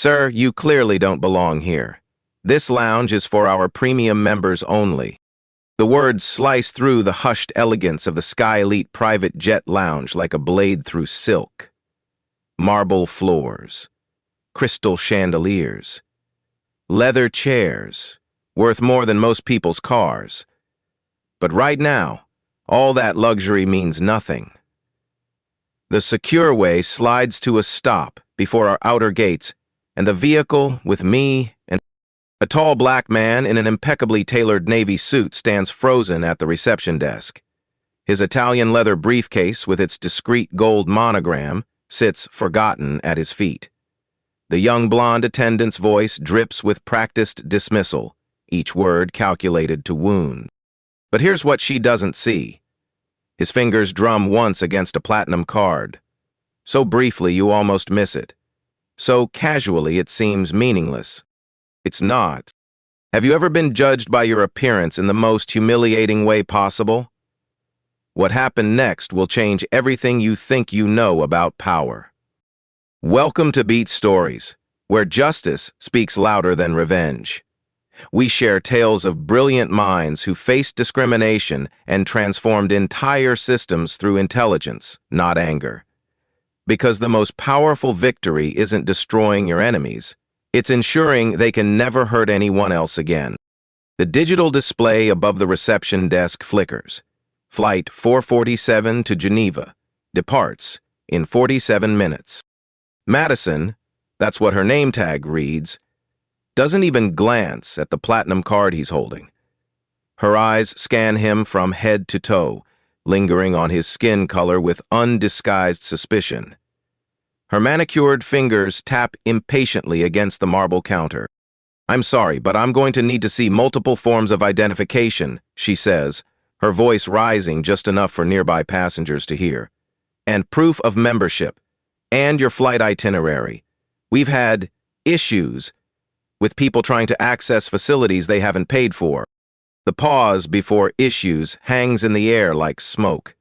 Sir, you clearly don't belong here. This lounge is for our premium members only. The words slice through the hushed elegance of the SkyElite Private Jet Lounge like a blade through silk. Marble floors, crystal chandeliers, leather chairs, worth more than most people's cars. But right now, all that luxury means nothing. The secure way slides to a stop before our outer gates, and the vehicle, with me and a tall black man in an impeccably tailored navy suit, stands frozen at the reception desk. His Italian leather briefcase with its discreet gold monogram sits forgotten at his feet. The young blonde attendant's voice drips with practiced dismissal, each word calculated to wound. But here's what she doesn't see. His fingers drum once against a platinum card. So briefly you almost miss it. So casually it seems meaningless. It's not. Have you ever been judged by your appearance in the most humiliating way possible? What happened next will change everything you think you know about power. Welcome to Beat Stories, where justice speaks louder than revenge. We share tales of brilliant minds who faced discrimination and transformed entire systems through intelligence, not anger. Because the most powerful victory isn't destroying your enemies, it's ensuring they can never hurt anyone else again. The digital display above the reception desk flickers. Flight 447 to Geneva departs in 47 minutes. Madison, that's what her name tag reads, doesn't even glance at the platinum card he's holding. Her eyes scan him from head to toe, lingering on his skin color with undisguised suspicion. Her manicured fingers tap impatiently against the marble counter. "I'm sorry, but I'm going to need to see multiple forms of identification," she says, her voice rising just enough for nearby passengers to hear. "And proof of membership, and your flight itinerary. We've had issues with people trying to access facilities they haven't paid for." The pause before issues hangs in the air like smoke.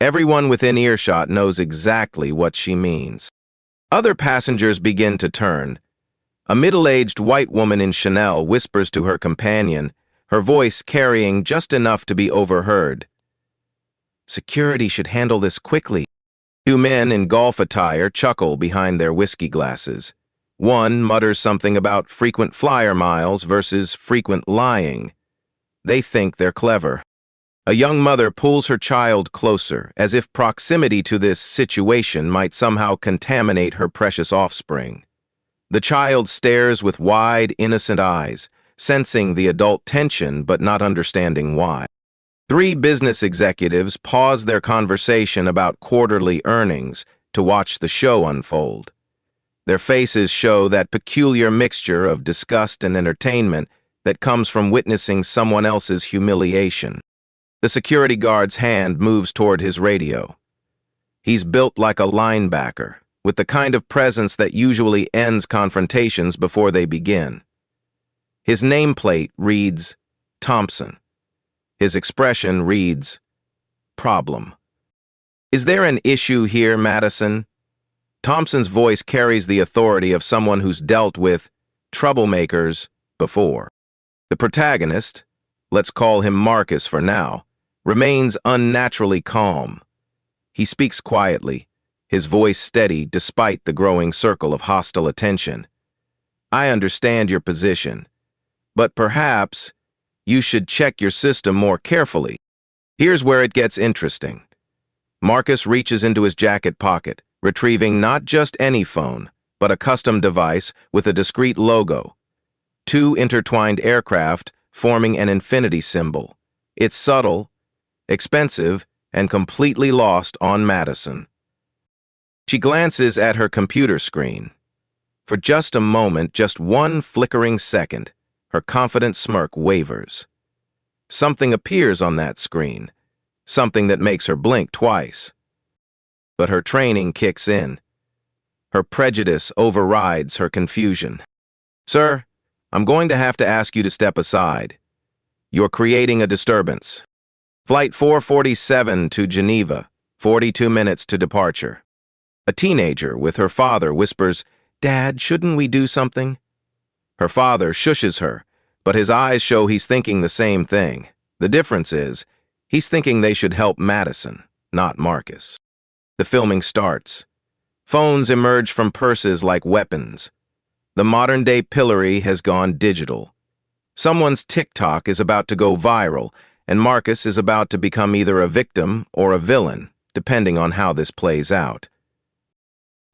Everyone within earshot knows exactly what she means. Other passengers begin to turn. A middle-aged white woman in Chanel whispers to her companion, her voice carrying just enough to be overheard. "Security should handle this quickly." Two men in golf attire chuckle behind their whiskey glasses. One mutters something about frequent flyer miles versus frequent lying. They think they're clever. A young mother pulls her child closer, as if proximity to this situation might somehow contaminate her precious offspring. The child stares with wide, innocent eyes, sensing the adult tension but not understanding why. Three business executives pause their conversation about quarterly earnings to watch the show unfold. Their faces show that peculiar mixture of disgust and entertainment that comes from witnessing someone else's humiliation. The security guard's hand moves toward his radio. He's built like a linebacker, with the kind of presence that usually ends confrontations before they begin. His nameplate reads Thompson. His expression reads problem. "Is there an issue here, Madison?" Thompson's voice carries the authority of someone who's dealt with troublemakers before. The protagonist, let's call him Marcus for now, remains unnaturally calm. He speaks quietly, his voice steady despite the growing circle of hostile attention. "I understand your position, but perhaps you should check your system more carefully. Here's where it gets interesting." Marcus reaches into his jacket pocket, retrieving not just any phone, but a custom device with a discrete logo. Two intertwined aircraft forming an infinity symbol. It's subtle, expensive, and completely lost on Madison. She glances at her computer screen. For just a moment, just one flickering second, her confident smirk wavers. Something appears on that screen, something that makes her blink twice. But her training kicks in. Her prejudice overrides her confusion. "Sir, I'm going to have to ask you to step aside. You're creating a disturbance. Flight 447 to Geneva, 42 minutes to departure." A teenager with her father whispers, "Dad, shouldn't we do something?" Her father shushes her, but his eyes show he's thinking the same thing. The difference is, he's thinking they should help Madison, not Marcus. The filming starts. Phones emerge from purses like weapons. The modern-day pillory has gone digital. Someone's TikTok is about to go viral, and Marcus is about to become either a victim or a villain, depending on how this plays out.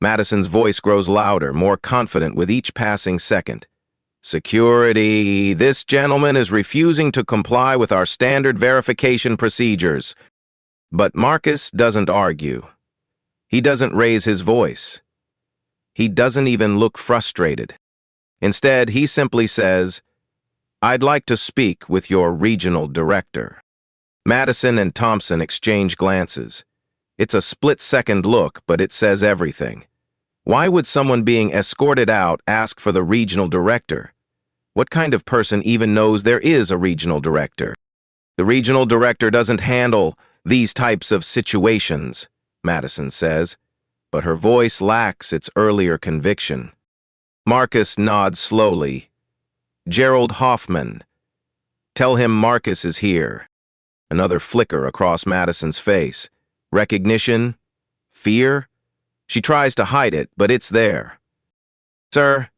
Madison's voice grows louder, more confident with each passing second. "Security, this gentleman is refusing to comply with our standard verification procedures." But Marcus doesn't argue. He doesn't raise his voice. He doesn't even look frustrated. Instead, he simply says, "I'd like to speak with your regional director." Madison and Thompson exchange glances. It's a split-second look, but it says everything. Why would someone being escorted out ask for the regional director? What kind of person even knows there is a regional director? "The regional director doesn't handle these types of situations," Madison says, but her voice lacks its earlier conviction. Marcus nods slowly. "Gerald Hoffman. Tell him Marcus is here." Another flicker across Madison's face. Recognition? Fear? She tries to hide it, but it's there. "Sir,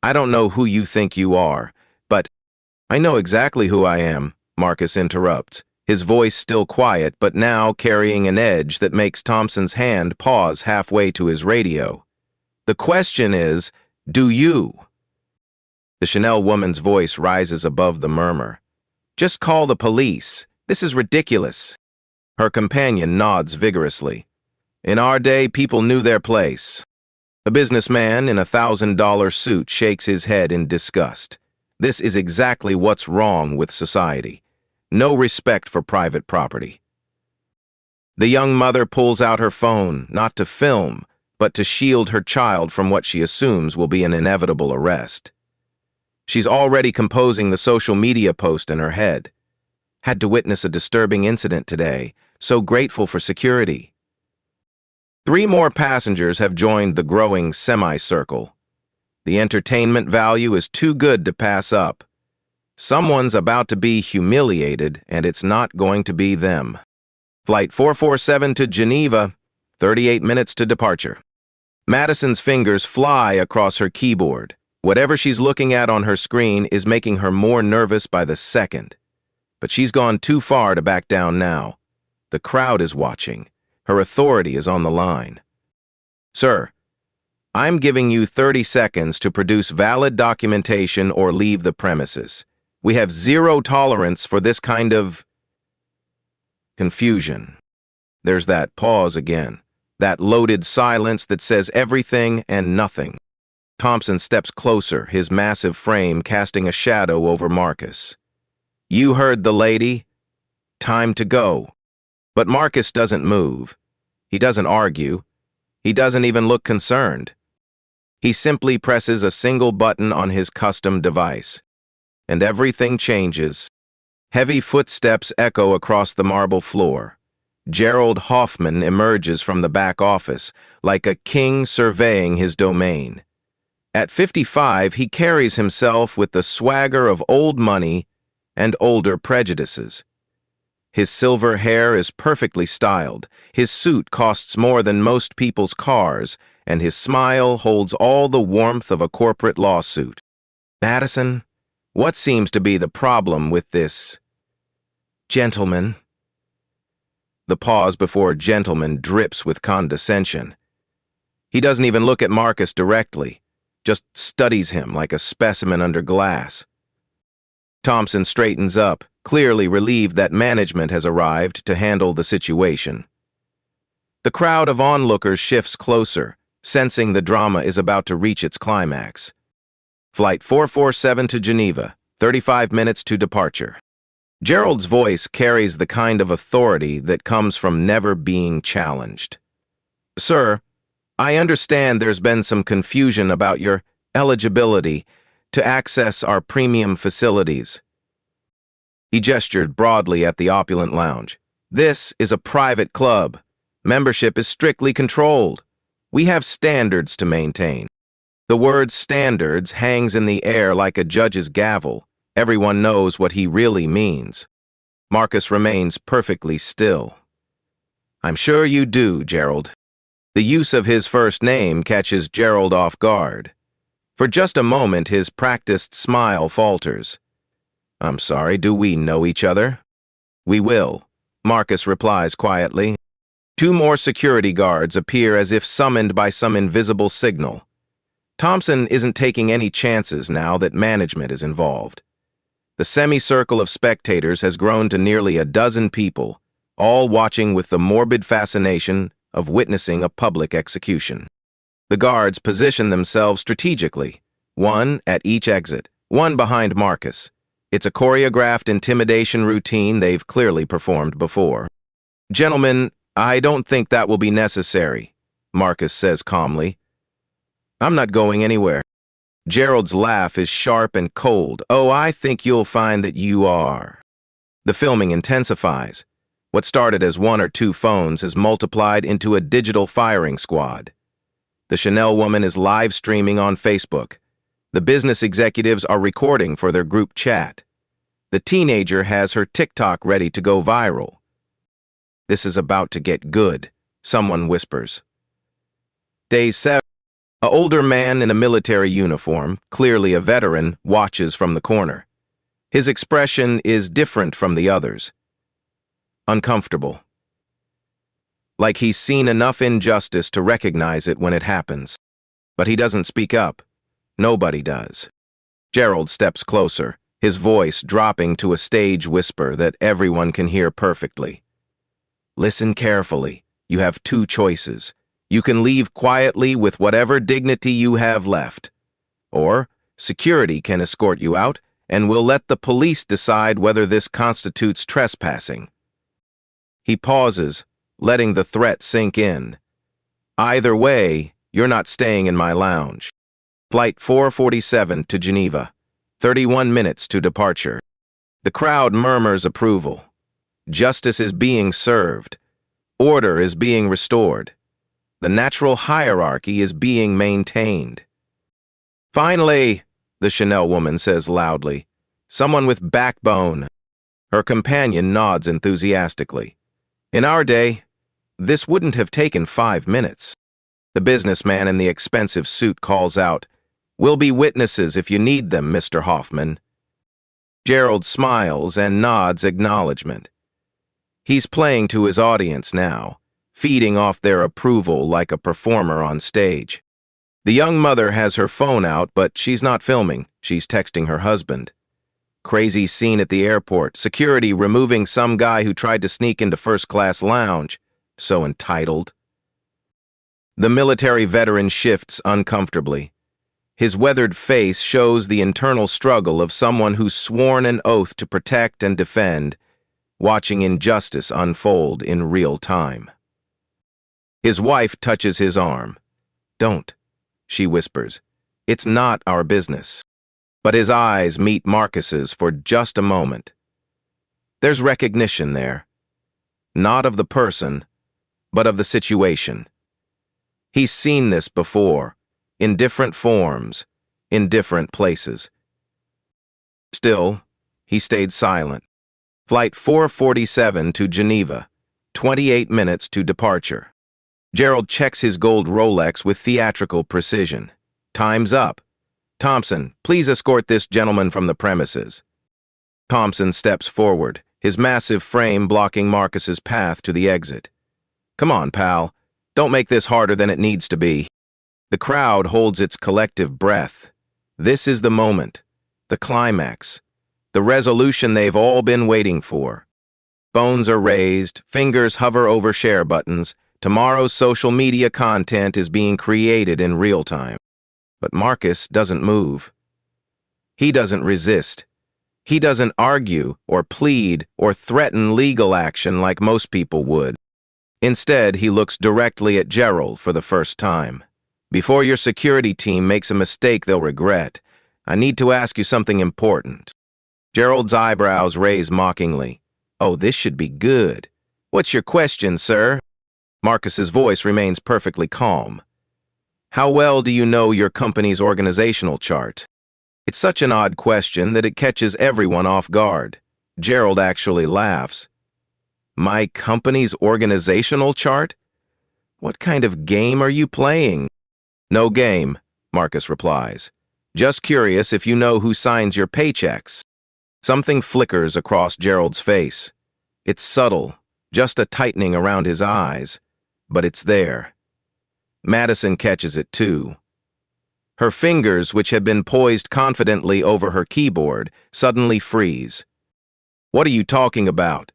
I don't know who you think you are, but—" "I know exactly who I am," Marcus interrupts, his voice still quiet, but now carrying an edge that makes Thompson's hand pause halfway to his radio. "The question is, do you?" The Chanel woman's voice rises above the murmur. "Just call the police. This is ridiculous." Her companion nods vigorously. "In our day, people knew their place." A businessman in a $1,000 suit shakes his head in disgust. This is exactly what's wrong with society. No respect for private property. The young mother pulls out her phone, not to film, but to shield her child from what she assumes will be an inevitable arrest. She's already composing the social media post in her head. "Had to witness a disturbing incident today. So grateful for security." 3 more passengers have joined the growing semicircle. The entertainment value is too good to pass up. Someone's about to be humiliated, and it's not going to be them. Flight 447 to Geneva, 38 minutes to departure. Madison's fingers fly across her keyboard. Whatever she's looking at on her screen is making her more nervous by the second. But she's gone too far to back down now. The crowd is watching. Her authority is on the line. "Sir, I'm giving you 30 seconds to produce valid documentation or leave the premises. We have zero tolerance for this kind of..." Confusion. There's that pause again, that loaded silence that says everything and nothing. Thompson steps closer, his massive frame casting a shadow over Marcus. "You heard the lady. Time to go." But Marcus doesn't move. He doesn't argue. He doesn't even look concerned. He simply presses a single button on his custom device. And everything changes. Heavy footsteps echo across the marble floor. Gerald Hoffman emerges from the back office, like a king surveying his domain. At 55, he carries himself with the swagger of old money and older prejudices. His silver hair is perfectly styled, his suit costs more than most people's cars, and his smile holds all the warmth of a corporate lawsuit. "Madison, what seems to be the problem with this gentleman?" The pause before gentleman drips with condescension. He doesn't even look at Marcus directly, just studies him like a specimen under glass. Thompson straightens up, clearly relieved that management has arrived to handle the situation. The crowd of onlookers shifts closer, sensing the drama is about to reach its climax. Flight 447 to Geneva, 35 minutes to departure. Gerald's voice carries the kind of authority that comes from never being challenged. "Sir, I understand there's been some confusion about your eligibility to access our premium facilities." He gestured broadly at the opulent lounge. "This is a private club. Membership is strictly controlled. We have standards to maintain." The word standards hangs in the air like a judge's gavel. Everyone knows what he really means. Marcus remains perfectly still. I'm sure you do, Gerald. The use of his first name catches Gerald off guard. For just a moment, his practiced smile falters. I'm sorry, do we know each other? We will, Marcus replies quietly. Two more security guards appear as if summoned by some invisible signal. Thompson isn't taking any chances now that management is involved. The semicircle of spectators has grown to nearly a dozen people, all watching with the morbid fascination of witnessing a public execution. The guards position themselves strategically, one at each exit, one behind Marcus. It's a choreographed intimidation routine they've clearly performed before. Gentlemen, I don't think that will be necessary, Marcus says calmly. I'm not going anywhere. Gerald's laugh is sharp and cold. Oh, I think you'll find that you are. The filming intensifies. What started as one or two phones has multiplied into a digital firing squad. The Chanel woman is live streaming on Facebook. The business executives are recording for their group chat. The teenager has her TikTok ready to go viral. This is about to get good, someone whispers. Day 7. An older man in a military uniform, clearly a veteran, watches from the corner. His expression is different from the others. Uncomfortable. Like he's seen enough injustice to recognize it when it happens. But he doesn't speak up. Nobody does. Gerald steps closer, his voice dropping to a stage whisper that everyone can hear perfectly. Listen carefully. You have two choices. You can leave quietly with whatever dignity you have left. Or, security can escort you out, and we'll let the police decide whether this constitutes trespassing. He pauses, letting the threat sink in. Either way, you're not staying in my lounge. Flight 447 to Geneva. 31 minutes to departure. The crowd murmurs approval. Justice is being served. Order is being restored. The natural hierarchy is being maintained. Finally, the Chanel woman says loudly, someone with backbone. Her companion nods enthusiastically. In our day, this wouldn't have taken 5 minutes. The businessman in the expensive suit calls out, We'll be witnesses if you need them, Mr. Hoffman. Gerald smiles and nods acknowledgement. He's playing to his audience now, feeding off their approval like a performer on stage. The young mother has her phone out, but she's not filming. She's texting her husband. Crazy scene at the airport. Security removing some guy who tried to sneak into first-class lounge. So entitled. The military veteran shifts uncomfortably. His weathered face shows the internal struggle of someone who's sworn an oath to protect and defend, watching injustice unfold in real time. His wife touches his arm. Don't, she whispers. It's not our business. But his eyes meet Marcus's for just a moment. There's recognition there. Not of the person, but of the situation. He's seen this before, in different forms, in different places. Still, he stayed silent. Flight 447 to Geneva, 28 minutes to departure. Gerald checks his gold Rolex with theatrical precision. Time's up. Thompson, please escort this gentleman from the premises. Thompson steps forward, his massive frame blocking Marcus's path to the exit. Come on, pal. Don't make this harder than it needs to be. The crowd holds its collective breath. This is the moment, the climax, the resolution they've all been waiting for. Phones are raised, fingers hover over share buttons. Tomorrow's social media content is being created in real time. But Marcus doesn't move. He doesn't resist. He doesn't argue or plead or threaten legal action like most people would. Instead, he looks directly at Gerald for the first time. Before your security team makes a mistake they'll regret, I need to ask you something important. Gerald's eyebrows raise mockingly. Oh, this should be good. What's your question, sir? Marcus's voice remains perfectly calm. How well do you know your company's organizational chart? It's such an odd question that it catches everyone off guard. Gerald actually laughs. My company's organizational chart? What kind of game are you playing? No game, Marcus replies. Just curious if you know who signs your paychecks. Something flickers across Gerald's face. It's subtle, just a tightening around his eyes, but it's there. Madison catches it too. Her fingers, which had been poised confidently over her keyboard, suddenly freeze. What are you talking about?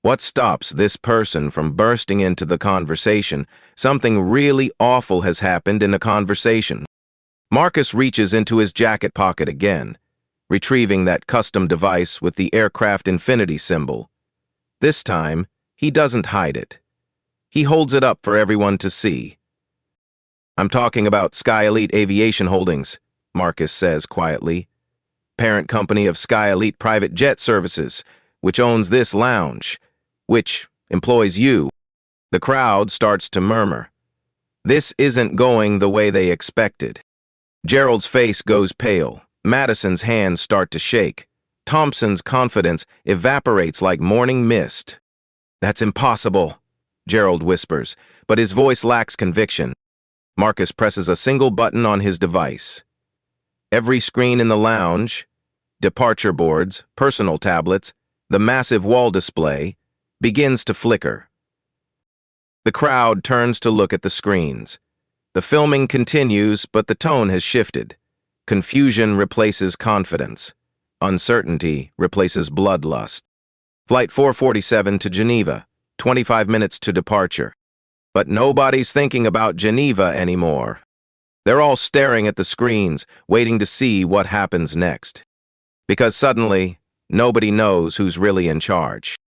What stops this person from bursting into the conversation? Something really awful has happened in a conversation. Marcus reaches into his jacket pocket again, retrieving that custom device with the aircraft infinity symbol. This time, he doesn't hide it. He holds it up for everyone to see. I'm talking about SkyElite Aviation Holdings, Marcus says quietly. Parent company of SkyElite Private Jet Services, which owns this lounge, which employs you. The crowd starts to murmur. This isn't going the way they expected. Gerald's face goes pale. Madison's hands start to shake. Thompson's confidence evaporates like morning mist. That's impossible, Gerald whispers, but his voice lacks conviction. Marcus presses a single button on his device. Every screen in the lounge, departure boards, personal tablets, the massive wall display, begins to flicker. The crowd turns to look at the screens. The filming continues, but the tone has shifted. Confusion replaces confidence. Uncertainty replaces bloodlust. Flight 447 to Geneva, 25 minutes to departure. But nobody's thinking about Geneva anymore. They're all staring at the screens, waiting to see what happens next. Because suddenly, nobody knows who's really in charge.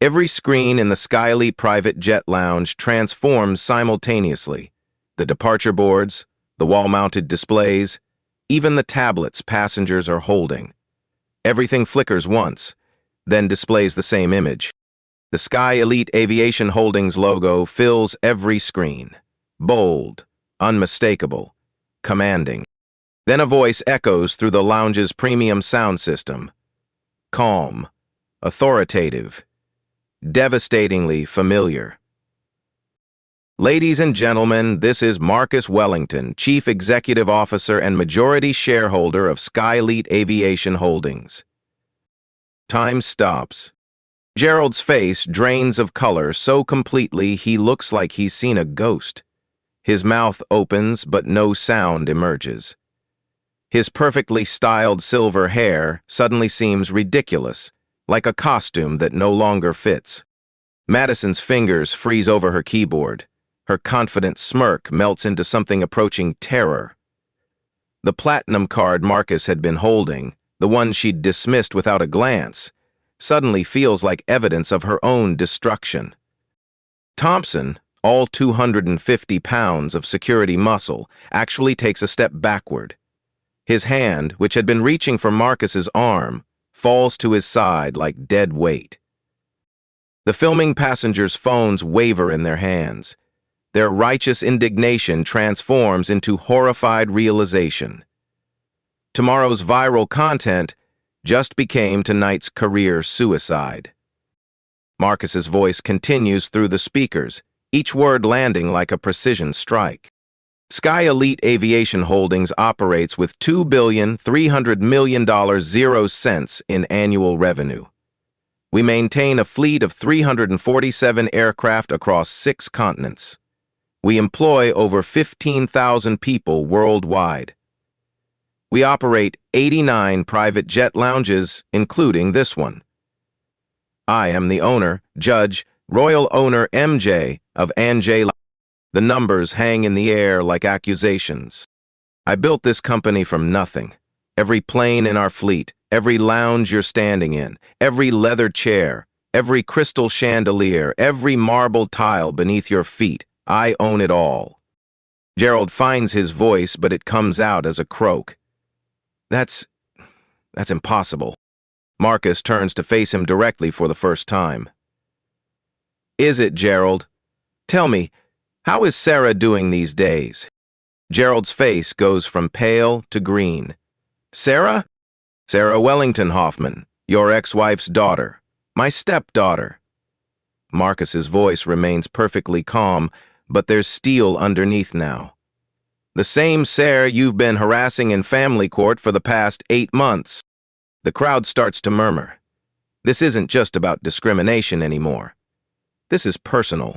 Every screen in the SkyElite Private Jet Lounge transforms simultaneously. The departure boards, the wall-mounted displays, even the tablets passengers are holding. Everything flickers once, then displays the same image. The SkyElite Aviation Holdings logo fills every screen. Bold, unmistakable, commanding. Then a voice echoes through the lounge's premium sound system. Calm, authoritative, devastatingly familiar. Ladies and gentlemen, this is Marcus Wellington, Chief Executive Officer and majority shareholder of SkyElite Aviation Holdings. Time stops. Gerald's face drains of color so completely he looks like he's seen a ghost. His mouth opens, but no sound emerges. His perfectly styled silver hair suddenly seems ridiculous, like a costume that no longer fits. Madison's fingers freeze over her keyboard. Her confident smirk melts into something approaching terror. The platinum card Marcus had been holding, the one she'd dismissed without a glance, suddenly feels like evidence of her own destruction. Thompson, all 250 pounds of security muscle, actually takes a step backward. His hand, which had been reaching for Marcus's arm, falls to his side like dead weight. The filming passengers' phones waver in their hands. Their righteous indignation transforms into horrified realization. Tomorrow's viral content just became tonight's career suicide. Marcus's voice continues through the speakers, each word landing like a precision strike. SkyElite Aviation Holdings operates with $2,300,000,000 in annual revenue. We maintain a fleet of 347 aircraft across 6 continents. We employ over 15,000 people worldwide. We operate 89 private jet lounges, including this one. I am the owner, Judge, Royal Owner MJ of Anjay. The numbers hang in the air like accusations. I built this company from nothing. Every plane in our fleet, every lounge you're standing in, every leather chair, every crystal chandelier, every marble tile beneath your feet, I own it all. Gerald finds his voice, but it comes out as a croak. That's impossible. Marcus turns to face him directly for the first time. Is it, Gerald? Tell me, How is Sarah doing these days? Gerald's face goes from pale to green. Sarah? Sarah Wellington Hoffman, your ex-wife's daughter. My stepdaughter. Marcus's voice remains perfectly calm, but there's steel underneath now. The same Sarah you've been harassing in family court for the past 8 months. The crowd starts to murmur. This isn't just about discrimination anymore. This is personal.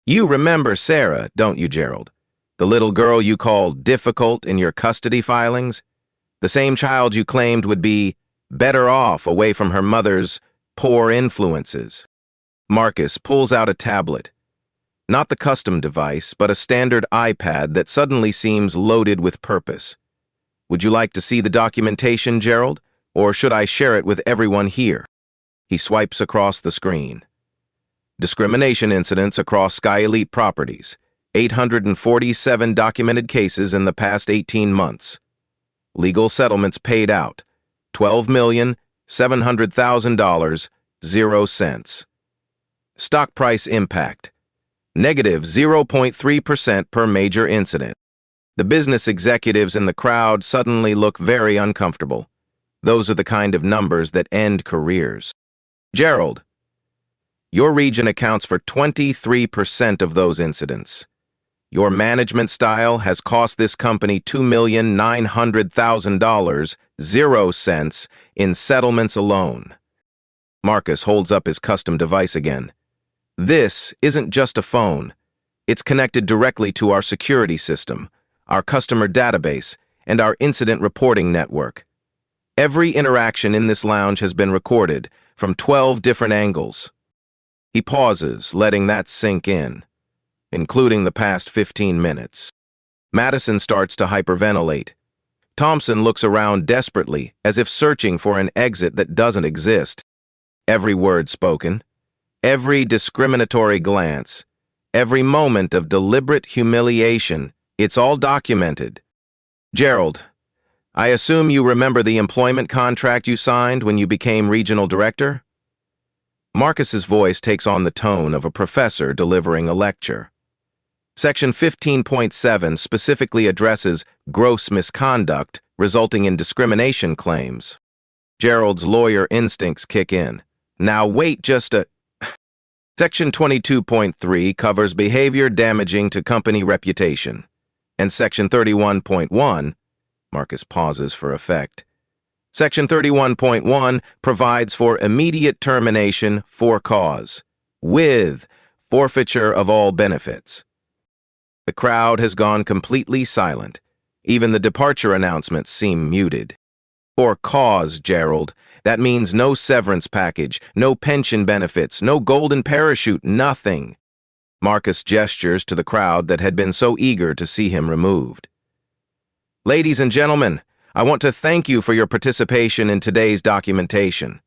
You remember Sarah, don't you, Gerald? The little girl you called difficult in your custody filings? The same child you claimed would be better off away from her mother's poor influences. Marcus pulls out a tablet. Not the custom device, but a standard iPad that suddenly seems loaded with purpose. Would you like to see the documentation, Gerald? Or should I share it with everyone here? He swipes across the screen. Discrimination incidents across SkyElite properties. 847 documented cases in the past 18 months. Legal settlements paid out. $12,700,000, 0 cents. Stock price impact. Negative 0.3% per major incident. The business executives in the crowd suddenly look very uncomfortable. Those are the kind of numbers that end careers. Gerald, your region accounts for 23% of those incidents. Your management style has cost this company $2,900,000, 0 cents, in settlements alone. Marcus holds up his custom device again. This isn't just a phone. It's connected directly to our security system, our customer database, and our incident reporting network. Every interaction in this lounge has been recorded from 12 different angles. He pauses, letting that sink in, including the past 15 minutes. Madison starts to hyperventilate. Thompson looks around desperately, as if searching for an exit that doesn't exist. Every word spoken, every discriminatory glance, every moment of deliberate humiliation, it's all documented. Gerald, I assume you remember the employment contract you signed when you became regional director? Marcus's voice takes on the tone of a professor delivering a lecture. Section 15.7 specifically addresses gross misconduct resulting in discrimination claims. Gerald's lawyer instincts kick in. Now wait just a... Section 22.3 covers behavior damaging to company reputation. And Section 31.1, Marcus pauses for effect. Section 31.1 provides for immediate termination for cause, with forfeiture of all benefits. The crowd has gone completely silent. Even the departure announcements seem muted. For cause, Gerald. That means no severance package, no pension benefits, no golden parachute, nothing. Marcus gestures to the crowd that had been so eager to see him removed. Ladies and gentlemen, I want to thank you for your participation in today's documentation.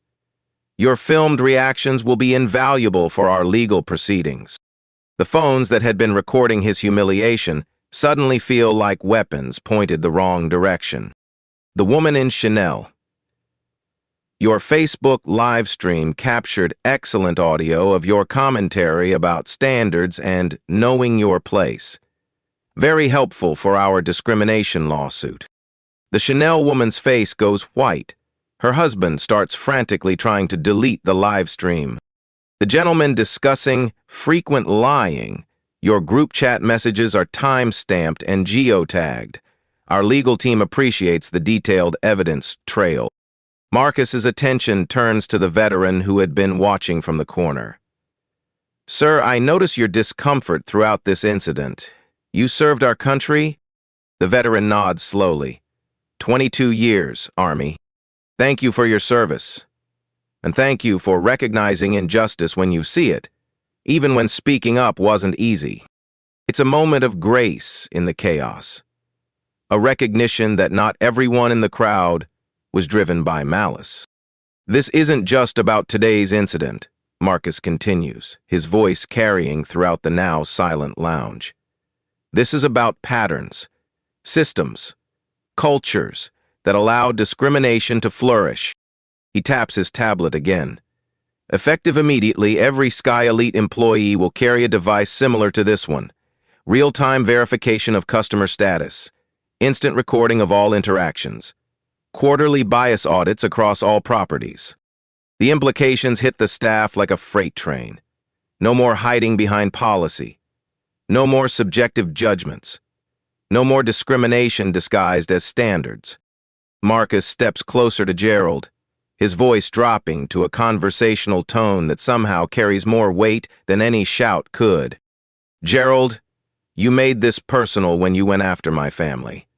Your filmed reactions will be invaluable for our legal proceedings. The phones that had been recording his humiliation suddenly feel like weapons pointed the wrong direction. The woman in Chanel. Your Facebook live stream captured excellent audio of your commentary about standards and knowing your place. Very helpful for our discrimination lawsuit. The Chanel woman's face goes white. Her husband starts frantically trying to delete the live stream. The gentleman discussing frequent lying. Your group chat messages are time-stamped and geotagged. Our legal team appreciates the detailed evidence trail. Marcus's attention turns to the veteran who had been watching from the corner. Sir, I notice your discomfort throughout this incident. You served our country? The veteran nods slowly. 22 years, Army. Thank you for your service. And thank you for recognizing injustice when you see it, even when speaking up wasn't easy. It's a moment of grace in the chaos. A recognition that not everyone in the crowd was driven by malice. This isn't just about today's incident, Marcus continues, his voice carrying throughout the now silent lounge. This is about patterns, systems, cultures that allow discrimination to flourish. He taps his tablet again. Effective immediately, every SkyElite employee will carry a device similar to this one. real-time verification of customer status, instant recording of all interactions, quarterly bias audits across all properties. The implications hit the staff like a freight train. No more hiding behind policy. No more subjective judgments. No more discrimination disguised as standards. Marcus steps closer to Gerald, his voice dropping to a conversational tone that somehow carries more weight than any shout could. Gerald, you made this personal when you went after my family.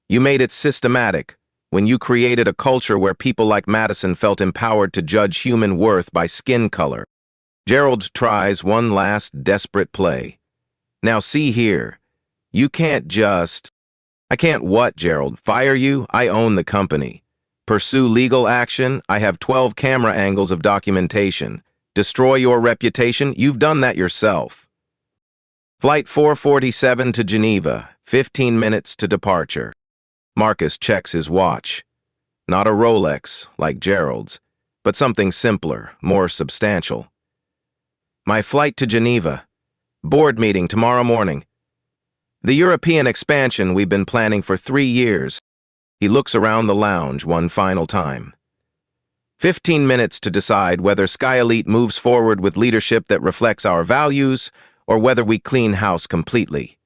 You made it systematic when you created a culture where people like Madison felt empowered to judge human worth by skin color. Gerald tries one last desperate play. Now see here, you can't just... I can't what, Gerald? Fire you? I own the company. Pursue legal action? I have 12 camera angles of documentation. Destroy your reputation? You've done that yourself. Flight 447 to Geneva, 15 minutes to departure. Marcus checks his watch. Not a Rolex, like Gerald's, but something simpler, more substantial. My flight to Geneva. Board meeting tomorrow morning. The European expansion we've been planning for 3 years. He looks around the lounge one final time. 15 minutes to decide whether SkyElite moves forward with leadership that reflects our values or whether we clean house completely.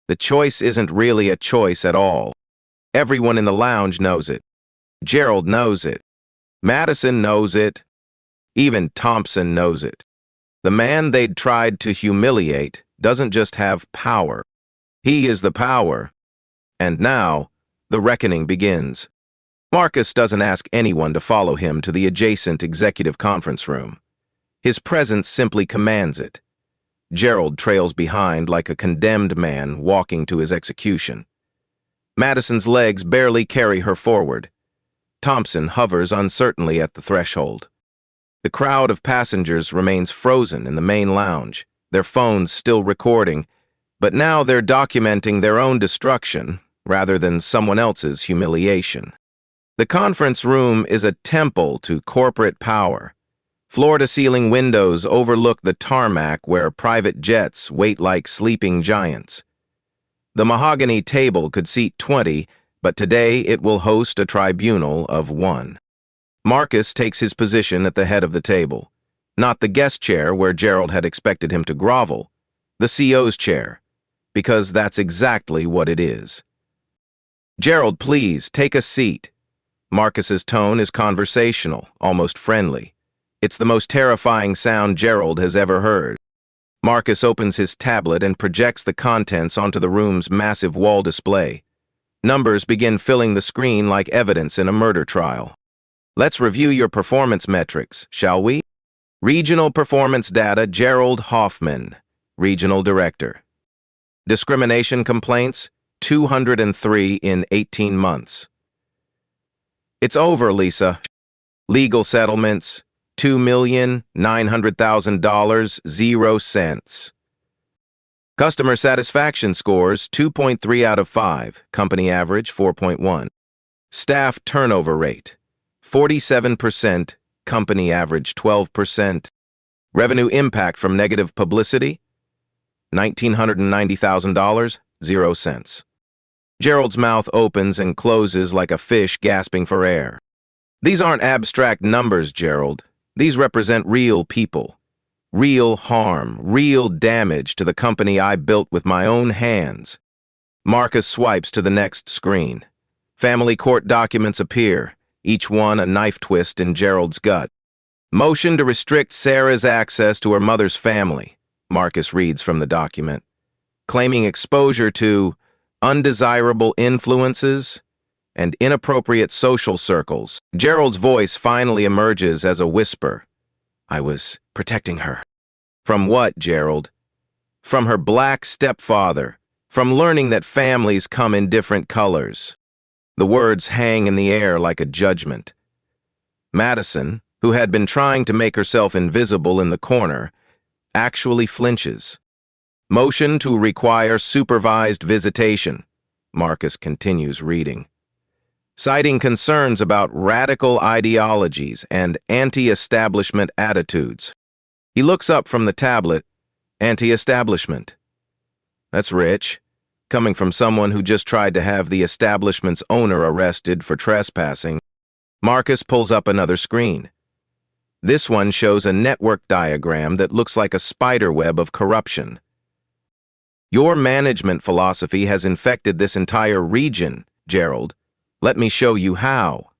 The choice isn't really a choice at all. Everyone in the lounge knows it. Gerald knows it. Madison knows it. Even Thompson knows it. The man they'd tried to humiliate doesn't just have power. He is the power. And now, the reckoning begins. Marcus doesn't ask anyone to follow him to the adjacent executive conference room. His presence simply commands it. Gerald trails behind like a condemned man walking to his execution. Madison's legs barely carry her forward. Thompson hovers uncertainly at the threshold. The crowd of passengers remains frozen in the main lounge, their phones still recording, but now they're documenting their own destruction rather than someone else's humiliation. The conference room is a temple to corporate power. Floor-to-ceiling windows overlook the tarmac where private jets wait like sleeping giants. The mahogany table could seat 20, but today it will host a tribunal of 1. Marcus takes his position at the head of the table, not the guest chair where Gerald had expected him to grovel, the CO's chair, because that's exactly what it is. Gerald, please, take a seat. Marcus's tone is conversational, almost friendly. It's the most terrifying sound Gerald has ever heard. Marcus opens his tablet and projects the contents onto the room's massive wall display. Numbers begin filling the screen like evidence in a murder trial. Let's review your performance metrics, shall we? Regional performance data, Gerald Hoffman, Regional Director. Discrimination complaints, 203 in 18 months. It's over, Lisa. Legal settlements, $2,900,000, 0 cents. Customer satisfaction scores, 2.3 out of 5, company average, 4.1. Staff turnover rate, 47%, company average, 12%. Revenue impact from negative publicity, $1,990,000, 0 cents. Gerald's mouth opens and closes like a fish gasping for air. These aren't abstract numbers, Gerald. These represent real people. Real harm, real damage to the company I built with my own hands. Marcus swipes to the next screen. Family court documents appear, each one a knife twist in Gerald's gut. Motion to restrict Sarah's access to her mother's family, Marcus reads from the document, claiming exposure to undesirable influences and inappropriate social circles. Gerald's voice finally emerges as a whisper. I was protecting her. From what, Gerald? From her black stepfather, from learning that families come in different colors. The words hang in the air like a judgment. Madison, who had been trying to make herself invisible in the corner, actually flinches. Motion to require supervised visitation, Marcus continues reading. Citing concerns about radical ideologies and anti-establishment attitudes. He looks up from the tablet. Anti-establishment. That's rich. Coming from someone who just tried to have the establishment's owner arrested for trespassing. Marcus pulls up another screen. This one shows a network diagram that looks like a spider web of corruption. Your management philosophy has infected this entire region, Gerald. Let me show you how.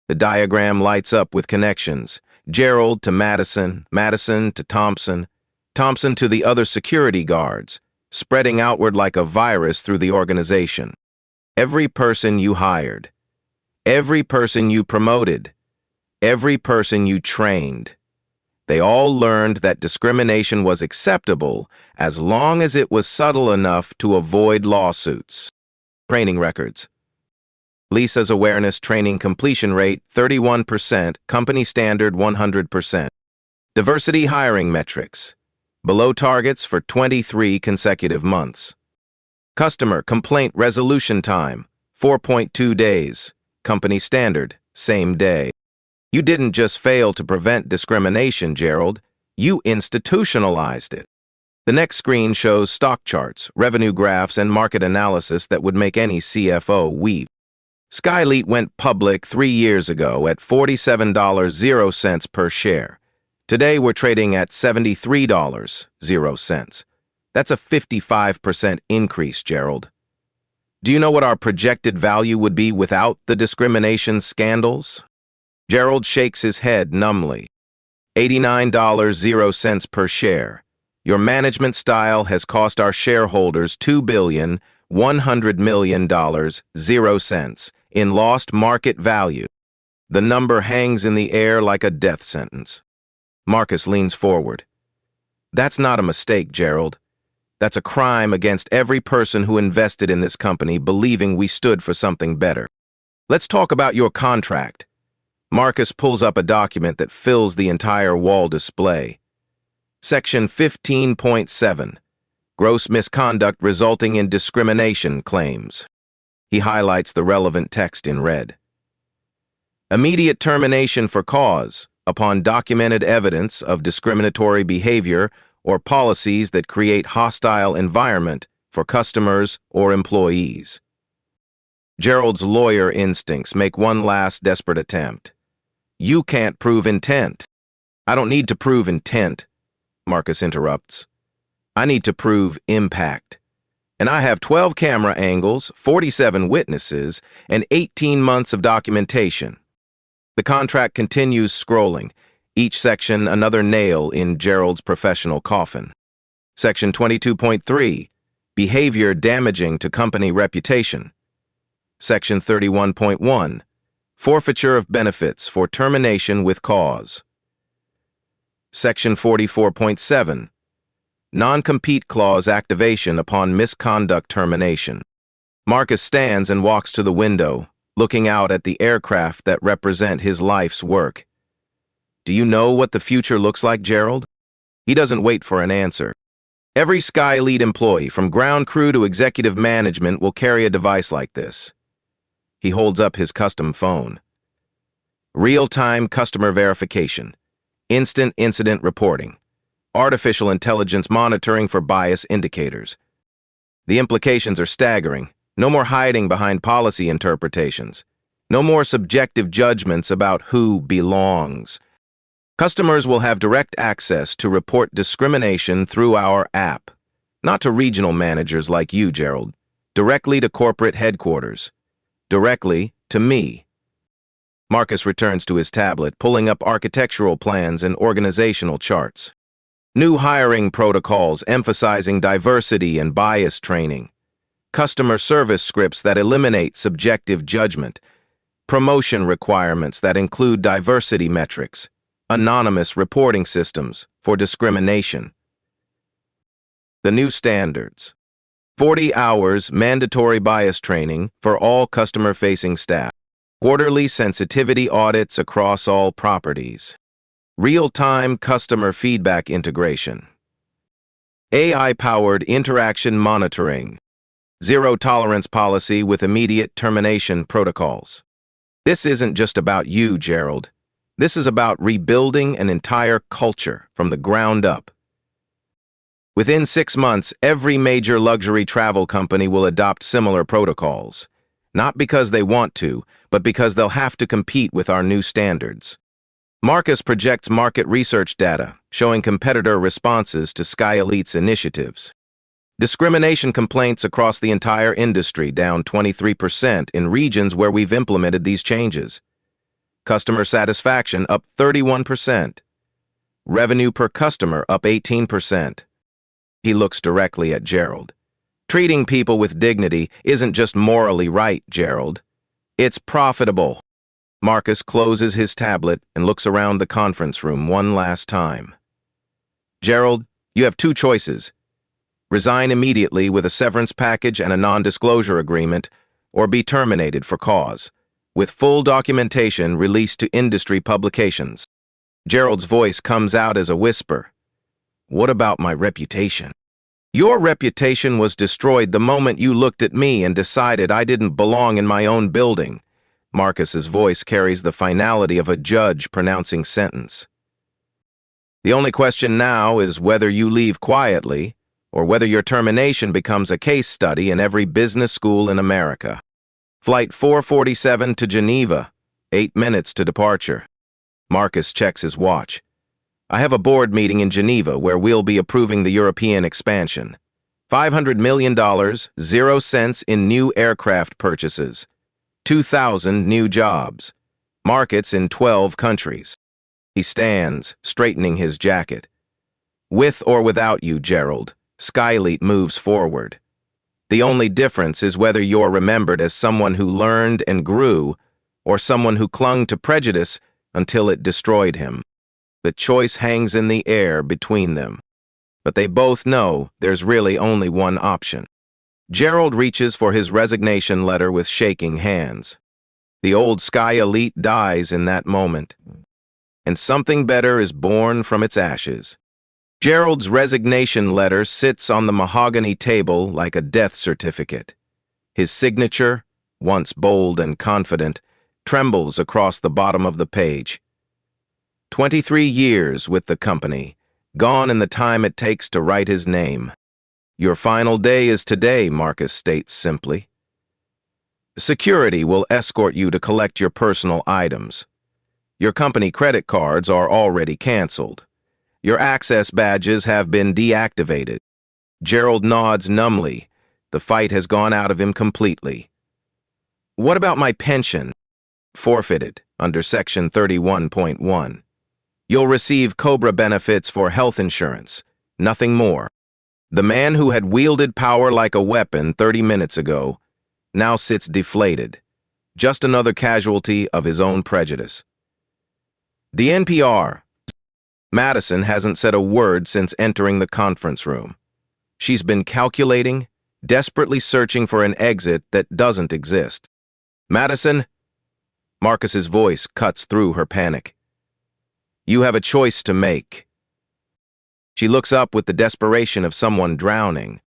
The diagram lights up with connections. Gerald to Madison, Madison to Thompson, Thompson to the other security guards, spreading outward like a virus through the organization. Every person you hired, every person you promoted, every person you trained. They all learned that discrimination was acceptable as long as it was subtle enough to avoid lawsuits. Training records. Lisa's awareness training completion rate 31%, company standard 100%. Diversity hiring metrics. Below targets for 23 consecutive months. Customer complaint resolution time 4.2 days, company standard, same day. You didn't just fail to prevent discrimination, Gerald. You institutionalized it. The next screen shows stock charts, revenue graphs, and market analysis that would make any CFO weep. SkyElite went public 3 years ago at $47.00 per share. Today we're trading at $73.00. That's a 55% increase, Gerald. Do you know what our projected value would be without the discrimination scandals? Gerald shakes his head numbly. $89.00 per share. Your management style has cost our shareholders $2,100,000,000 in lost market value. The number hangs in the air like a death sentence. Marcus leans forward. That's not a mistake, Gerald. That's a crime against every person who invested in this company believing we stood for something better. Let's talk about your contract. Marcus pulls up a document that fills the entire wall display. Section 15.7. Gross misconduct resulting in discrimination claims. He highlights the relevant text in red. Immediate termination for cause upon documented evidence of discriminatory behavior or policies that create hostile environment for customers or employees. Gerald's lawyer instincts make one last desperate attempt. You can't prove intent. I don't need to prove intent, Marcus interrupts. I need to prove impact. And I have 12 camera angles, 47 witnesses, and 18 months of documentation. The contract continues scrolling, each section another nail in Gerald's professional coffin. Section 22.3, Behavior damaging to company reputation. Section 31.1, Forfeiture of benefits for termination with cause. Section 44.7, Non-compete clause activation upon misconduct termination. Marcus stands and walks to the window, looking out at the aircraft that represent his life's work. Do you know what the future looks like, Gerald? He doesn't wait for an answer. Every SkyElite employee, from ground crew to executive management, will carry a device like this. He holds up his custom phone. Real-time customer verification. Instant incident reporting. Artificial intelligence monitoring for bias indicators. The implications are staggering. No more hiding behind policy interpretations. No more subjective judgments about who belongs. Customers will have direct access to report discrimination through our app. Not to regional managers like you, Gerald. Directly to corporate headquarters. Directly to me. Marcus returns to his tablet, pulling up architectural plans and organizational charts. New hiring protocols emphasizing diversity and bias training. Customer service scripts that eliminate subjective judgment. Promotion requirements that include diversity metrics. Anonymous reporting systems for discrimination. The new standards. 40 hours mandatory bias training for all customer-facing staff. Quarterly sensitivity audits across all properties. Real-time customer feedback integration. AI-powered interaction monitoring. Zero-tolerance policy with immediate termination protocols. This isn't just about you, Gerald. This is about rebuilding an entire culture from the ground up. Within 6 months, every major luxury travel company will adopt similar protocols. Not because they want to, but because they'll have to compete with our new standards. Marcus projects market research data, showing competitor responses to SkyElite's initiatives. Discrimination complaints across the entire industry down 23% in regions where we've implemented these changes. Customer satisfaction up 31%. Revenue per customer up 18%. He looks directly at Gerald. Treating people with dignity isn't just morally right, Gerald. It's profitable. Marcus closes his tablet and looks around the conference room one last time. Gerald, you have 2 choices. Resign immediately with a severance package and a non-disclosure agreement, or be terminated for cause, with full documentation released to industry publications. Gerald's voice comes out as a whisper. What about my reputation? Your reputation was destroyed the moment you looked at me and decided I didn't belong in my own building. Marcus's voice carries the finality of a judge pronouncing sentence. The only question now is whether you leave quietly, or whether your termination becomes a case study in every business school in America. Flight 447 to Geneva, 8 minutes to departure. Marcus checks his watch. I have a board meeting in Geneva where we'll be approving the European expansion. $500 million, 0 cents in new aircraft purchases. 2,000 new jobs. Markets in 12 countries. He stands, straightening his jacket. With or without you, Gerald, SkyElite moves forward. The only difference is whether you're remembered as someone who learned and grew, or someone who clung to prejudice until it destroyed him. The choice hangs in the air between them. But they both know there's really only one option. Gerald reaches for his resignation letter with shaking hands. The old SkyElite dies in that moment, and something better is born from its ashes. Gerald's resignation letter sits on the mahogany table like a death certificate. His signature, once bold and confident, trembles across the bottom of the page. 23 years with the company, gone in the time it takes to write his name. Your final day is today, Marcus states simply. Security will escort you to collect your personal items. Your company credit cards are already canceled. Your access badges have been deactivated. Gerald nods numbly. The fight has gone out of him completely. What about my pension? Forfeited under Section 31.1. You'll receive COBRA benefits for health insurance, nothing more. The man who had wielded power like a weapon 30 minutes ago now sits deflated, just another casualty of his own prejudice. DNPR. Madison hasn't said a word since entering the conference room. She's been calculating, desperately searching for an exit that doesn't exist. Madison? Marcus's voice cuts through her panic. You have a choice to make. She looks up with the desperation of someone drowning.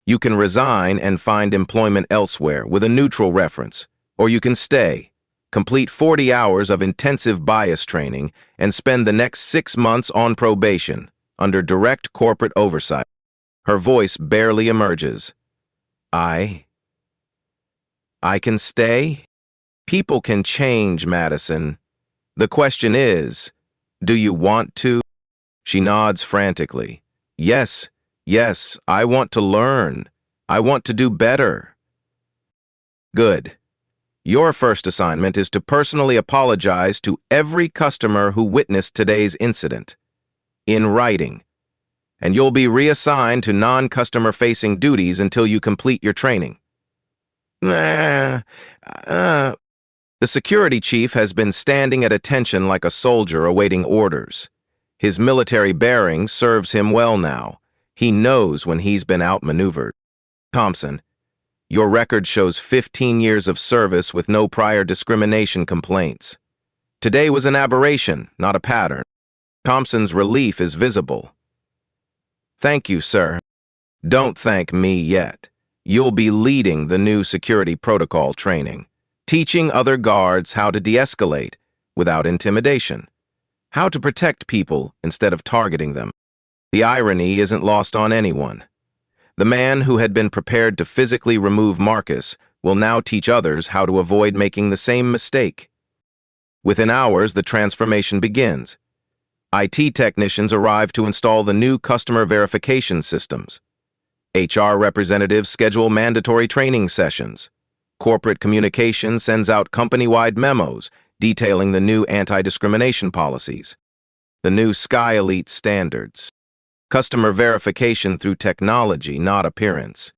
You can resign and find employment elsewhere with a neutral reference, or you can stay, complete 40 hours of intensive bias training, and spend the next 6 months on probation, under direct corporate oversight. Her voice barely emerges. I can stay? People can change, Madison. The question is, do you want to? She nods frantically. Yes, I want to learn. I want to do better. Good. Your first assignment is to personally apologize to every customer who witnessed today's incident, in writing, and you'll be reassigned to non-customer-facing duties until you complete your training. The security chief has been standing at attention like a soldier awaiting orders. His military bearing serves him well now. He knows when he's been outmaneuvered. Thompson, your record shows 15 years of service with no prior discrimination complaints. Today was an aberration, not a pattern. Thompson's relief is visible. Thank you, sir. Don't thank me yet. You'll be leading the new security protocol training, teaching other guards how to de-escalate without intimidation, how to protect people instead of targeting them. The irony isn't lost on anyone. The man who had been prepared to physically remove Marcus will now teach others how to avoid making the same mistake. Within hours, the transformation begins. IT technicians arrive to install the new customer verification systems. HR representatives schedule mandatory training sessions. Corporate communications sends out company-wide memos detailing the new anti-discrimination policies. The new SkyElite standards. Customer verification through technology, not appearance.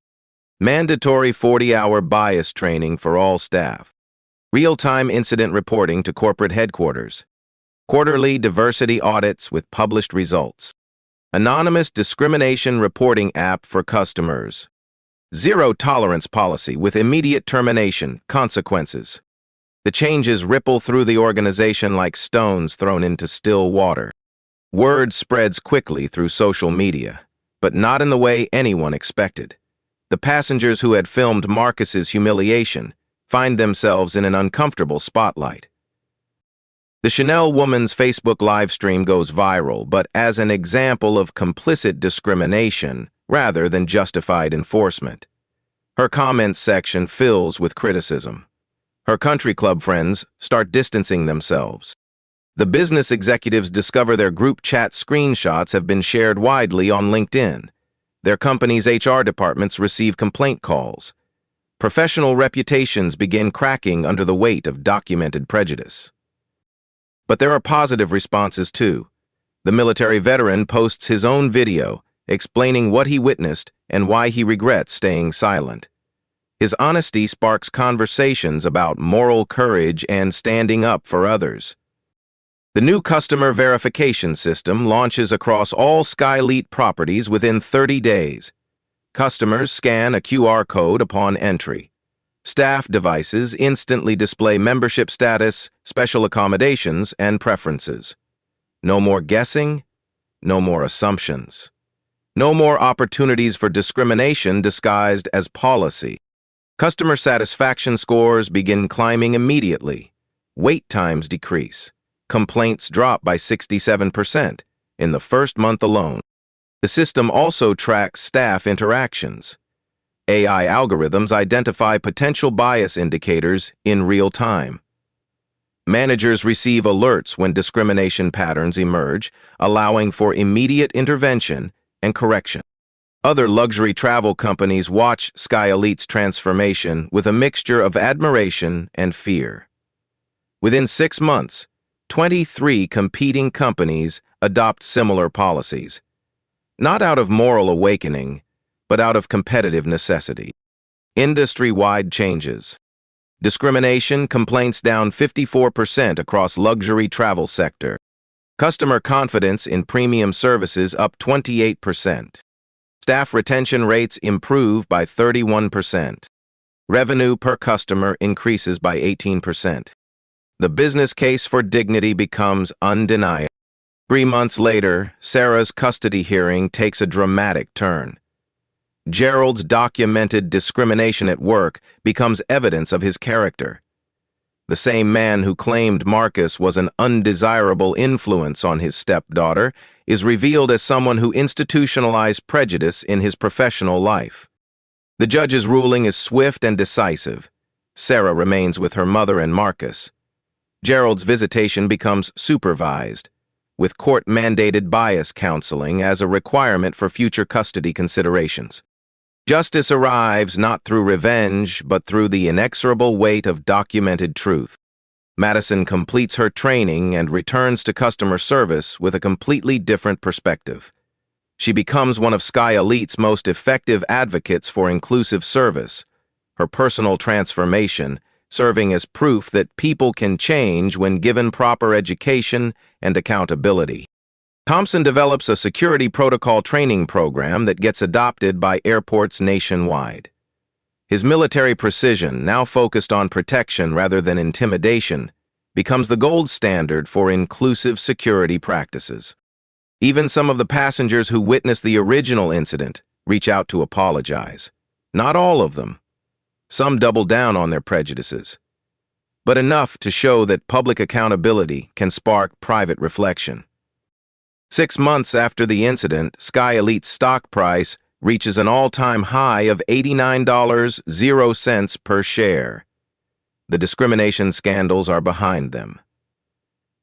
Mandatory 40-hour bias training for all staff. Real-time incident reporting to corporate headquarters. Quarterly diversity audits with published results. Anonymous discrimination reporting app for customers. Zero tolerance policy with immediate termination, consequences. The changes ripple through the organization like stones thrown into still water. Word spreads quickly through social media, but not in the way anyone expected. The passengers who had filmed Marcus's humiliation find themselves in an uncomfortable spotlight. The Chanel woman's Facebook livestream goes viral, but as an example of complicit discrimination rather than justified enforcement. Her comments section fills with criticism. Her country club friends start distancing themselves. The business executives discover their group chat screenshots have been shared widely on LinkedIn. Their company's HR departments receive complaint calls. Professional reputations begin cracking under the weight of documented prejudice. But there are positive responses too. The military veteran posts his own video explaining what he witnessed and why he regrets staying silent. His honesty sparks conversations about moral courage and standing up for others. The new customer verification system launches across all SkyElite properties within 30 days. Customers scan a QR code upon entry. Staff devices instantly display membership status, special accommodations, and preferences. No more guessing, no more assumptions. No more opportunities for discrimination disguised as policy. Customer satisfaction scores begin climbing immediately. Wait times decrease. Complaints drop by 67% in the first month alone. The system also tracks staff interactions. AI algorithms identify potential bias indicators in real time. Managers receive alerts when discrimination patterns emerge, allowing for immediate intervention and correction. Other luxury travel companies watch SkyElite's transformation with a mixture of admiration and fear. Within 6 months, 23 competing companies adopt similar policies, not out of moral awakening, but out of competitive necessity. Industry-wide changes. Discrimination complaints down 54% across luxury travel sector. Customer confidence in premium services up 28%. Staff retention rates improve by 31%. Revenue per customer increases by 18%. The business case for dignity becomes undeniable. 3 months later, Sarah's custody hearing takes a dramatic turn. Gerald's documented discrimination at work becomes evidence of his character. The same man who claimed Marcus was an undesirable influence on his stepdaughter is revealed as someone who institutionalized prejudice in his professional life. The judge's ruling is swift and decisive. Sarah remains with her mother and Marcus. Gerald's visitation becomes supervised, with court-mandated bias counseling as a requirement for future custody considerations. Justice arrives not through revenge, but through the inexorable weight of documented truth. Madison completes her training and returns to customer service with a completely different perspective. She becomes one of SkyElite's most effective advocates for inclusive service, her personal transformation serving as proof that people can change when given proper education and accountability. Thompson develops a security protocol training program that gets adopted by airports nationwide. His military precision, now focused on protection rather than intimidation, becomes the gold standard for inclusive security practices. Even some of the passengers who witnessed the original incident reach out to apologize. Not all of them. Some double down on their prejudices, but enough to show that public accountability can spark private reflection. 6 months after the incident, SkyElite's stock price reaches an all-time high of $89.00 per share. The discrimination scandals are behind them.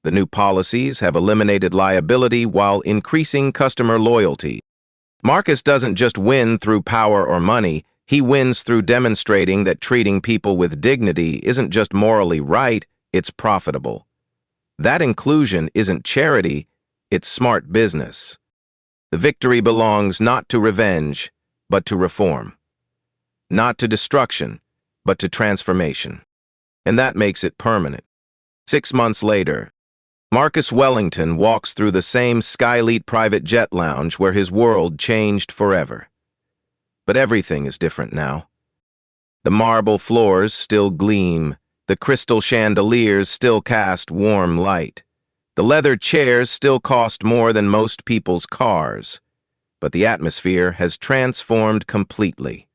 The new policies have eliminated liability while increasing customer loyalty. Marcus doesn't just win through power or money, he wins through demonstrating that treating people with dignity isn't just morally right, it's profitable. That inclusion isn't charity, it's smart business. The victory belongs not to revenge, but to reform. Not to destruction, but to transformation. And that makes it permanent. 6 months later, Marcus Wellington walks through the same SkyElite Private Jet Lounge where his world changed forever. But everything is different now. The marble floors still gleam, the crystal chandeliers still cast warm light. The leather chairs still cost more than most people's cars, but the atmosphere has transformed completely.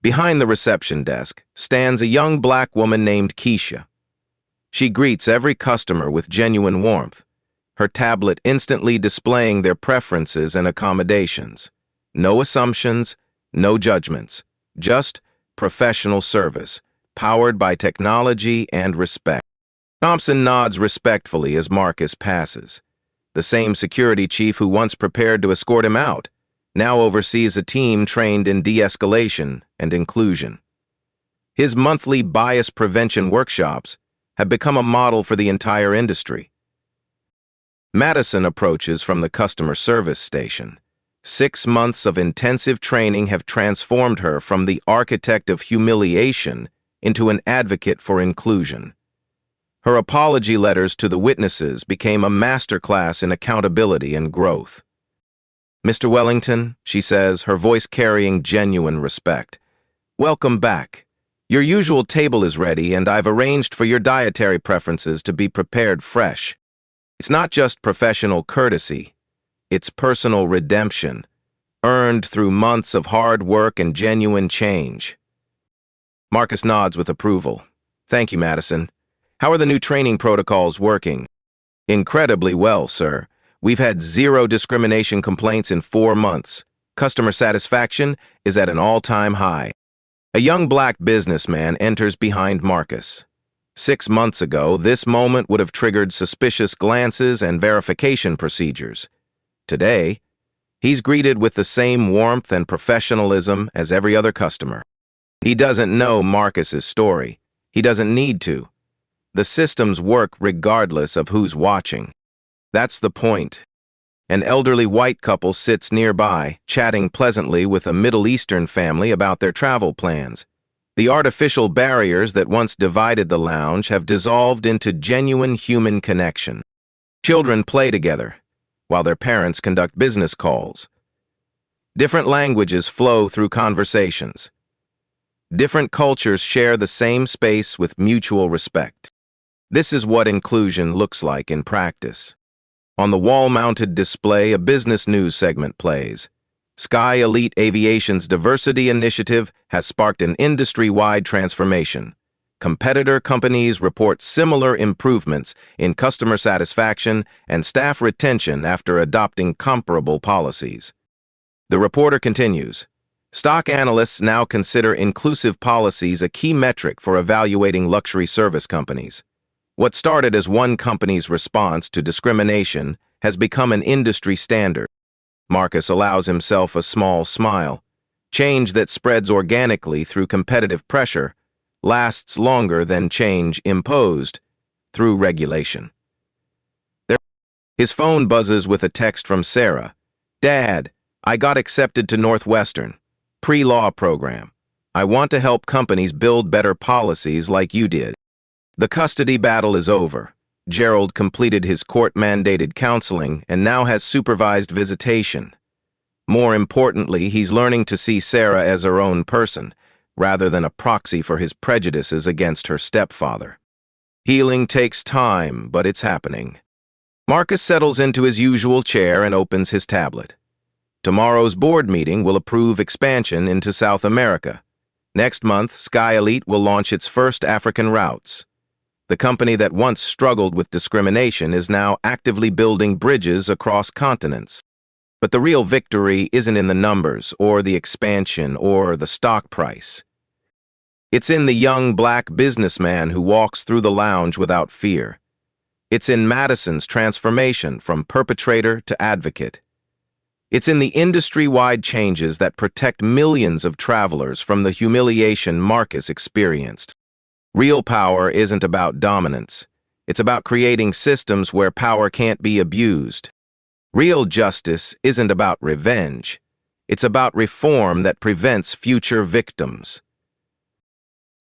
Behind the reception desk stands a young black woman named Keisha. She greets every customer with genuine warmth, her tablet instantly displaying their preferences and accommodations. No assumptions, no judgments, just professional service, powered by technology and respect. Thompson nods respectfully as Marcus passes. The same security chief who once prepared to escort him out now oversees a team trained in de-escalation and inclusion. His monthly bias prevention workshops have become a model for the entire industry. Madison approaches from the customer service station. 6 months of intensive training have transformed her from the architect of humiliation into an advocate for inclusion. Her apology letters to the witnesses became a masterclass in accountability and growth. "Mr. Wellington," she says, her voice carrying genuine respect, "welcome back. Your usual table is ready, and I've arranged for your dietary preferences to be prepared fresh. It's not just professional courtesy, it's personal redemption, earned through months of hard work and genuine change." Marcus nods with approval. "Thank you, Madison. How are the new training protocols working?" "Incredibly well, sir. We've had 0 discrimination complaints in 4 months. Customer satisfaction is at an all-time high." A young black businessman enters behind Marcus. 6 months ago, this moment would have triggered suspicious glances and verification procedures. Today, he's greeted with the same warmth and professionalism as every other customer. He doesn't know Marcus's story. He doesn't need to. The systems work regardless of who's watching. That's the point. An elderly white couple sits nearby, chatting pleasantly with a Middle Eastern family about their travel plans. The artificial barriers that once divided the lounge have dissolved into genuine human connection. Children play together, while their parents conduct business calls. Different languages flow through conversations. Different cultures share the same space with mutual respect. This is what inclusion looks like in practice. On the wall-mounted display, a business news segment plays. SkyElite Aviation's diversity initiative has sparked an industry-wide transformation. Competitor companies report similar improvements in customer satisfaction and staff retention after adopting comparable policies. The reporter continues, "Stock analysts now consider inclusive policies a key metric for evaluating luxury service companies. What started as one company's response to discrimination has become an industry standard." Marcus allows himself a small smile. Change that spreads organically through competitive pressure lasts longer than change imposed through regulation. His phone buzzes with a text from Sarah. "Dad, I got accepted to Northwestern. Pre-law program. I want to help companies build better policies like you did." The custody battle is over. Gerald completed his court-mandated counseling and now has supervised visitation. More importantly, he's learning to see Sarah as her own person, rather than a proxy for his prejudices against her stepfather. Healing takes time, but it's happening. Marcus settles into his usual chair and opens his tablet. Tomorrow's board meeting will approve expansion into South America. Next month, SkyElite will launch its first African routes. The company that once struggled with discrimination is now actively building bridges across continents. But the real victory isn't in the numbers or the expansion or the stock price. It's in the young black businessman who walks through the lounge without fear. It's in Madison's transformation from perpetrator to advocate. It's in the industry-wide changes that protect millions of travelers from the humiliation Marcus experienced. Real power isn't about dominance. It's about creating systems where power can't be abused. Real justice isn't about revenge. It's about reform that prevents future victims.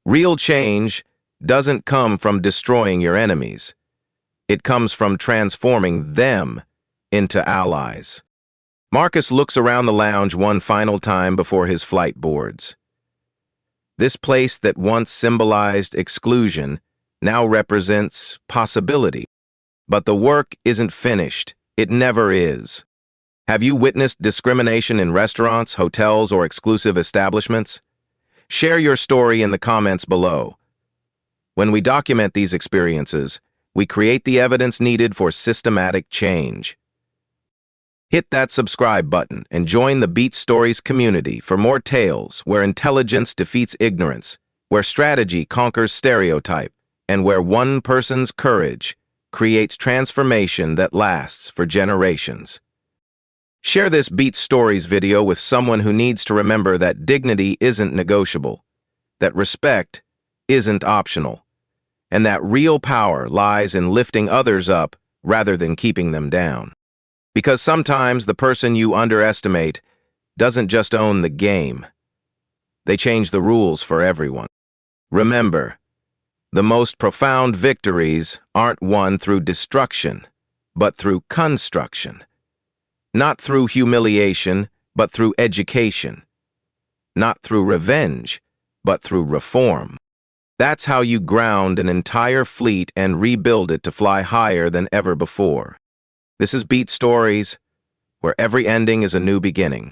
Real change doesn't come from destroying your enemies. It comes from transforming them into allies. Marcus looks around the lounge one final time before his flight boards. This place that once symbolized exclusion now represents possibility. But the work isn't finished. It never is. Have you witnessed discrimination in restaurants, hotels, or exclusive establishments? Share your story in the comments below. When we document these experiences, we create the evidence needed for systematic change. Hit that subscribe button and join the Beat Stories community for more tales where intelligence defeats ignorance, where strategy conquers stereotype, and where one person's courage creates transformation that lasts for generations. Share this Beat Stories video with someone who needs to remember that dignity isn't negotiable, that respect isn't optional, and that real power lies in lifting others up rather than keeping them down. Because sometimes the person you underestimate doesn't just own the game. They change the rules for everyone. Remember, the most profound victories aren't won through destruction, but through construction. Not through humiliation, but through education. Not through revenge, but through reform. That's how you ground an entire fleet and rebuild it to fly higher than ever before. This is Beat Stories, where every ending is a new beginning.